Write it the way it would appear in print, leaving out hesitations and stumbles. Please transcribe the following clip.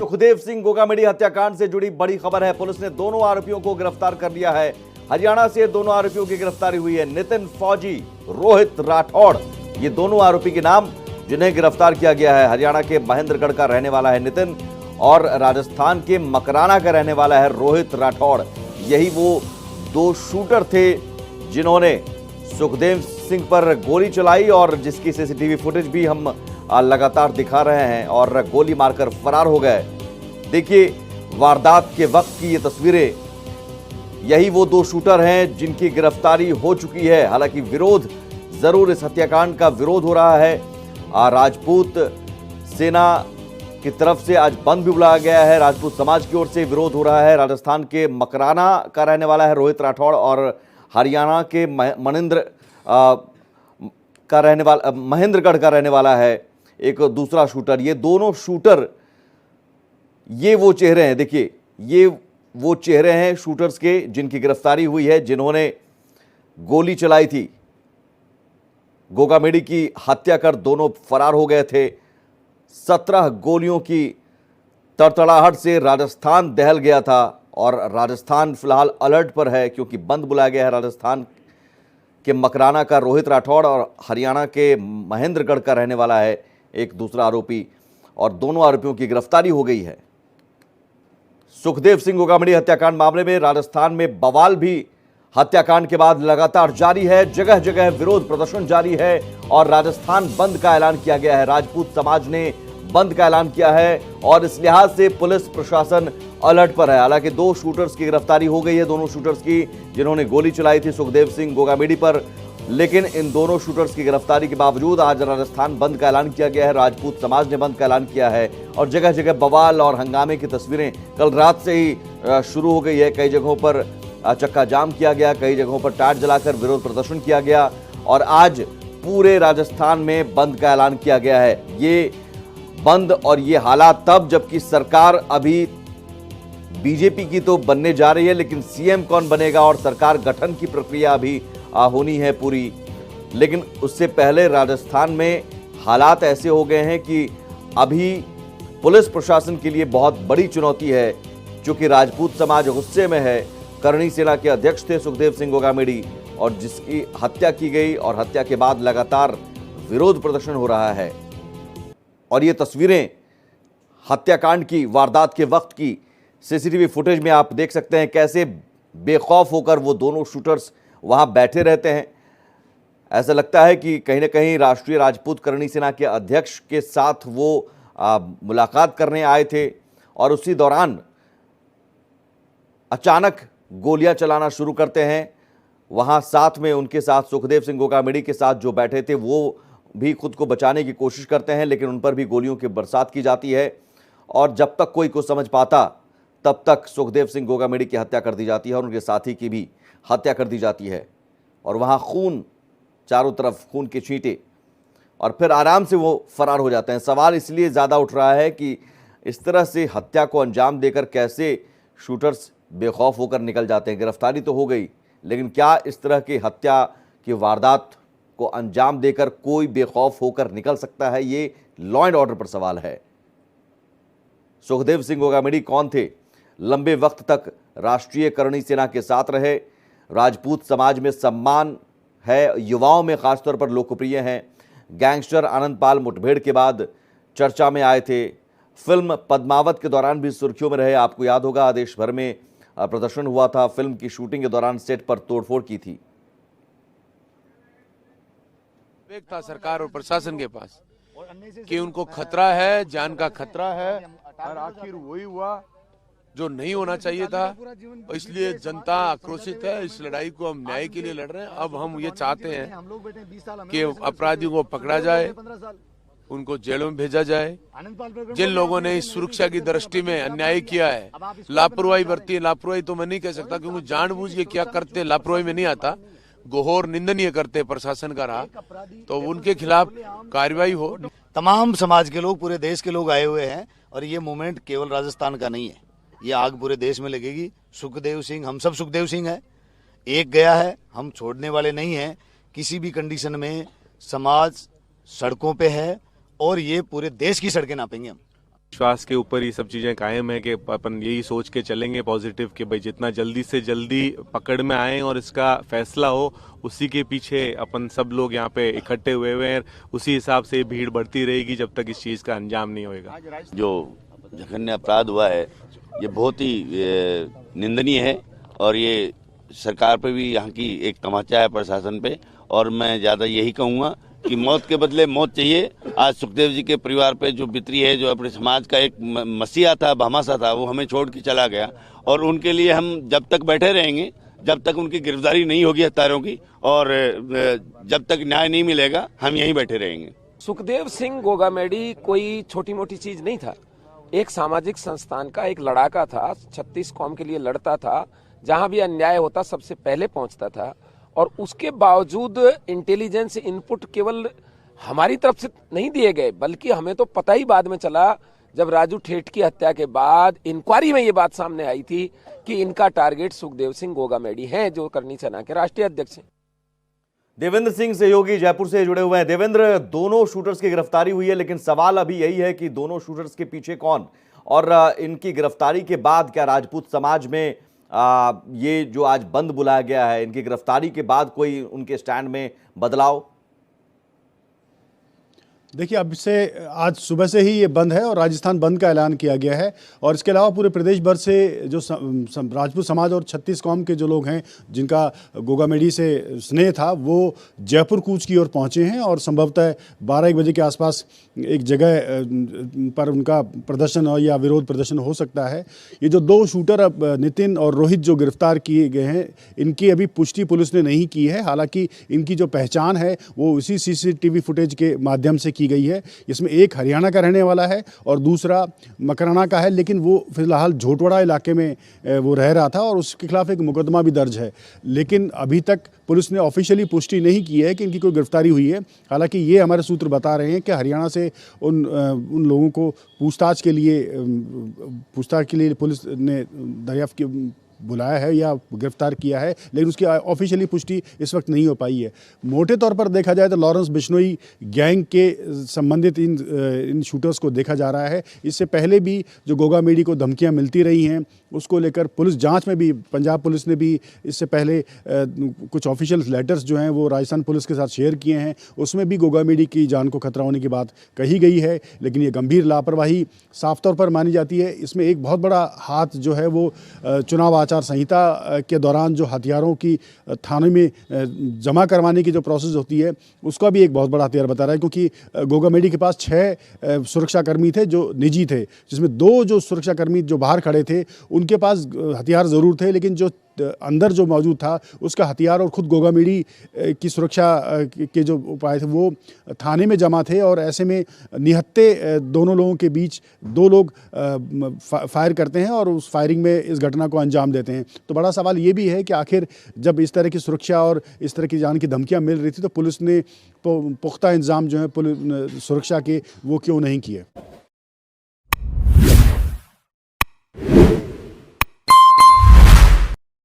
सुखदेव सिंह गोगामेडी हत्याकांड से जुड़ी बड़ी खबर है। पुलिस ने दोनों आरोपियों को गिरफ्तार कर लिया है। हरियाणा से दोनों आरोपियों की गिरफ्तारी हुई है। नितिन फौजी, रोहित राठौड़, ये दोनों आरोपी के नाम जिन्हें गिरफ्तार किया गया है। हरियाणा के महेंद्रगढ़ का रहने वाला है नितिन और राजस्थान के मकराना का रहने वाला है रोहित राठौड़। यही वो दो शूटर थे जिन्होंने सुखदेव सिंह पर गोली चलाई और जिसकी सीसीटीवी फुटेज भी हम लगातार दिखा रहे हैं और गोली मारकर फरार हो गए। देखिए वारदात के वक्त की ये तस्वीरें, यही वो दो शूटर हैं जिनकी गिरफ्तारी हो चुकी है। हालांकि विरोध जरूर, इस हत्याकांड का विरोध हो रहा है। राजपूत सेना की तरफ से आज बंद भी बुलाया गया है। राजपूत समाज की ओर से विरोध हो रहा है। राजस्थान के मकराना का रहने वाला है रोहित राठौड़ और हरियाणा के महेंद्रगढ़ का रहने वाला है एक दूसरा शूटर। ये दोनों शूटर, ये वो चेहरे हैं, देखिए ये वो चेहरे हैं शूटर्स के जिनकी गिरफ्तारी हुई है, जिन्होंने गोली चलाई थी। गोगामेडी की हत्या कर दोनों फरार हो गए थे। 17 गोलियों की तड़तड़ाहट से राजस्थान दहल गया था और राजस्थान फिलहाल अलर्ट पर है क्योंकि बंद बुलाया गया है। राजस्थान के मकराना का रोहित राठौड़ और हरियाणा के महेंद्रगढ़ का रहने वाला है एक दूसरा आरोपी, और दोनों आरोपियों की गिरफ्तारी हो गई है। सुखदेव सिंह गोगामेडी हत्याकांड मामले में राजस्थान में बवाल भी हत्याकांड के बाद लगातार जारी है। जगह जगह विरोध प्रदर्शन जारी है और राजस्थान बंद का ऐलान किया गया है। राजपूत समाज ने बंद का ऐलान किया है और इस लिहाज से पुलिस प्रशासन अलर्ट पर है। हालांकि दो शूटर्स की गिरफ्तारी हो गई है, दोनों शूटर्स की जिन्होंने गोली चलाई थी सुखदेव सिंह गोगामेडी पर। लेकिन इन दोनों शूटर्स की गिरफ्तारी के बावजूद आज राजस्थान बंद का ऐलान किया गया है। राजपूत समाज ने बंद का ऐलान किया है और जगह जगह बवाल और हंगामे की तस्वीरें कल रात से ही शुरू हो गई है। कई जगहों पर चक्का जाम किया गया, कई जगहों पर टाट जलाकर विरोध प्रदर्शन किया गया और आज पूरे राजस्थान में बंद का ऐलान किया गया है। ये बंद और ये हालात तब जबकि सरकार अभी बीजेपी की तो बनने जा रही है, लेकिन सीएम कौन बनेगा और सरकार गठन की प्रक्रिया अभी होनी है पूरी। लेकिन उससे पहले राजस्थान में हालात ऐसे हो गए हैं कि अभी पुलिस प्रशासन के लिए बहुत बड़ी चुनौती है, क्योंकि राजपूत समाज गुस्से में है। करणी सेना के अध्यक्ष थे सुखदेव सिंह गोगामेडी और जिसकी हत्या की गई और हत्या के बाद लगातार विरोध प्रदर्शन हो रहा है। और ये तस्वीरें हत्याकांड की, वारदात के वक्त की सीसीटीवी फुटेज में आप देख सकते हैं कैसे बेखौफ होकर वो दोनों शूटर्स वहां बैठे रहते हैं। ऐसा लगता है कि कहीं ना कहीं राष्ट्रीय राजपूत करणी सेना के अध्यक्ष के साथ वो मुलाकात करने आए थे और उसी दौरान अचानक गोलियां चलाना शुरू करते हैं। वहां साथ में उनके साथ सुखदेव सिंह गोगामेडी के साथ जो बैठे थे वो भी खुद को बचाने की कोशिश करते हैं, लेकिन उन पर भी गोलियों की बरसात की जाती है और जब तक कोई कुछ समझ पाता तब तक सुखदेव सिंह गोगामेडी की हत्या कर दी जाती है और उनके साथी की भी हत्या कर दी जाती है। और वहाँ खून, चारों तरफ खून के छींटे, और फिर आराम से वो फरार हो जाते हैं। सवाल इसलिए ज़्यादा उठ रहा है कि इस तरह से हत्या को अंजाम देकर कैसे शूटर्स बेखौफ होकर निकल जाते हैं। गिरफ्तारी तो हो गई, लेकिन क्या इस तरह की हत्या की वारदात को अंजाम देकर कोई बेखौफ होकर निकल सकता है? ये लॉ एंड ऑर्डर पर सवाल है। सुखदेव सिंह गोगामेडी कौन थे? लंबे वक्त तक राष्ट्रीय करणी सेना के साथ रहे, राजपूत समाज में सम्मान है, युवाओं में खासतौर पर लोकप्रिय हैं। गैंगस्टर आनंदपाल मुठभेड़ के बाद चर्चा में आए थे। फिल्म पद्मावत के दौरान भी सुर्खियों में रहे। आपको याद होगा देश भर में प्रदर्शन हुआ था। फिल्म की शूटिंग के दौरान सेट पर तोड़फोड़ की थी। एक था सरकार और प्रशासन के पास कि उनको खतरा है, जान का खतरा है, और आखिर वही हुआ जो नहीं होना चाहिए था। इसलिए जनता आक्रोशित है। इस लड़ाई को हम न्याय के लिए लड़ रहे हैं। अब हम ये चाहते हैं कि अपराधियों को पकड़ा जाए, उनको जेलों में भेजा जाए। जिन लोगों ने इस सुरक्षा की दृष्टि में अन्याय किया है, लापरवाही बरती है, लापरवाही तो मैं नहीं कह सकता क्योंकि जानबूझ के क्या करते लापरवाही में नहीं आता, घोर निंदनीय करते प्रशासन का रहा, तो उनके खिलाफ कार्रवाई हो। तमाम समाज के लोग, पूरे देश के लोग आए हुए हैं और ये मूवमेंट केवल राजस्थान का नहीं है, ये आग पूरे देश में लगेगी। सुखदेव सिंह, हम सब सुखदेव सिंह हैं, एक गया है, हम छोड़ने वाले नहीं हैं। किसी भी कंडीशन में समाज सड़कों पे है और ये पूरे देश की सड़कें नापेंगे हम। विश्वास के ऊपर ये सब चीजें कायम है कि अपन यही सोच के चलेंगे पॉजिटिव कि भाई जितना जल्दी से जल्दी पकड़ में आए और इसका फैसला हो, उसी के पीछे अपन सब लोग यहाँ पे इकट्ठे हुए हैं। उसी हिसाब से भीड़ बढ़ती रहेगी जब तक इस चीज का अंजाम नहीं होएगा। जो जघन्य अपराध हुआ है ये बहुत ही निंदनीय है और ये सरकार पे भी यहाँ की एक तमाचा है, प्रशासन पे। और मैं ज़्यादा यही कहूँगा कि मौत के बदले मौत चाहिए। आज सुखदेव जी के परिवार पे जो बितरी है, जो अपने समाज का एक मसीहा था, भामासा था, वो हमें छोड़ के चला गया और उनके लिए हम जब तक बैठे रहेंगे, जब तक उनकी गिरफ्तारी नहीं होगी हत्यारों की और जब तक न्याय नहीं मिलेगा, हम यहीं बैठे रहेंगे। सुखदेव सिंह गोगामेडी कोई छोटी मोटी चीज नहीं था। एक सामाजिक संस्थान का एक लड़ाका था, 36 कौम के लिए लड़ता था, जहां भी अन्याय होता सबसे पहले पहुंचता था। और उसके बावजूद इंटेलिजेंस इनपुट केवल हमारी तरफ से नहीं दिए गए, बल्कि हमें तो पता ही बाद में चला जब राजू ठेठ की हत्या के बाद इंक्वायरी में ये बात सामने आई थी कि इनका टारगेट सुखदेव सिंह गोगामेडी हैं, जो करनी सेना के राष्ट्रीय अध्यक्ष हैं। देवेंद्र सिंह सहयोगी जयपुर से जुड़े हुए हैं। देवेंद्र, दोनों शूटर्स की गिरफ्तारी हुई है, लेकिन सवाल अभी यही है कि दोनों शूटर्स के पीछे कौन, और इनकी गिरफ्तारी के बाद क्या राजपूत समाज में ये जो आज बंद बुलाया गया है, इनकी गिरफ्तारी के बाद कोई उनके स्टैंड में बदलाव? देखिए, अब से आज सुबह से ही ये बंद है और राजस्थान बंद का ऐलान किया गया है। और इसके अलावा पूरे प्रदेश भर से जो राजपूत समाज और 36 कौम के जो लोग हैं जिनका गोगामेडी से स्नेह था, वो जयपुर कूच की ओर पहुंचे हैं और संभवतः 12-1 बजे के आसपास एक जगह पर उनका प्रदर्शन या विरोध प्रदर्शन हो सकता है। ये जो 2 शूटर अब नितिन और रोहित जो गिरफ्तार किए गए हैं, इनकी अभी पुष्टि पुलिस ने नहीं की है। हालांकि इनकी जो पहचान है वो उसी CCTV फुटेज के माध्यम से की गई है। इसमें एक हरियाणा का रहने वाला है और दूसरा मकराना का है, लेकिन वो फिलहाल झोटवाड़ा इलाके में वो रह रहा था और उसके खिलाफ एक मुकदमा भी दर्ज है। लेकिन अभी तक पुलिस ने ऑफिशियली पुष्टि नहीं की है कि इनकी कोई गिरफ्तारी हुई है। हालांकि ये हमारे सूत्र बता रहे हैं कि हरियाणा से उन लोगों को पूछताछ के लिए पुलिस ने दरियाफ्त की बुलाया है या गिरफ्तार किया है, लेकिन उसकी ऑफिशियली पुष्टि इस वक्त नहीं हो पाई है। मोटे तौर पर देखा जाए तो लॉरेंस बिश्नोई गैंग के संबंधित इन शूटर्स को देखा जा रहा है। इससे पहले भी जो गोगामेडी को धमकियां मिलती रही हैं, उसको लेकर पुलिस जांच में भी पंजाब पुलिस ने भी इससे पहले कुछ ऑफिशियल लेटर्स जो हैं वो राजस्थान पुलिस के साथ शेयर किए हैं। उसमें भी गोगामेडी की जान को खतरा होने की बात कही गई है, लेकिन ये गंभीर लापरवाही साफ तौर पर मानी जाती है। इसमें एक बहुत बड़ा हाथ जो है वो चुनाव आचार संहिता के दौरान जो हथियारों की थाने में जमा करवाने की जो प्रोसेस होती है, उसका भी एक बहुत बड़ा हथियार बता रहा है। क्योंकि गोगामेडी के पास 6 सुरक्षाकर्मी थे जो निजी थे, जिसमें 2 जो सुरक्षाकर्मी जो बाहर खड़े थे उनके पास हथियार ज़रूर थे, लेकिन जो अंदर जो मौजूद था उसका हथियार और खुद गोगामेडी की सुरक्षा के जो उपाय थे वो थाने में जमा थे। और ऐसे में निहत्ते दोनों लोगों के बीच 2 लोग फायर करते हैं और उस फायरिंग में इस घटना को अंजाम देते हैं। तो बड़ा सवाल ये भी है कि आखिर जब इस तरह की सुरक्षा और इस तरह की जान की धमकियां मिल रही थी तो पुलिस ने पुख्ता इंतजाम जो है सुरक्षा के वो क्यों नहीं किए।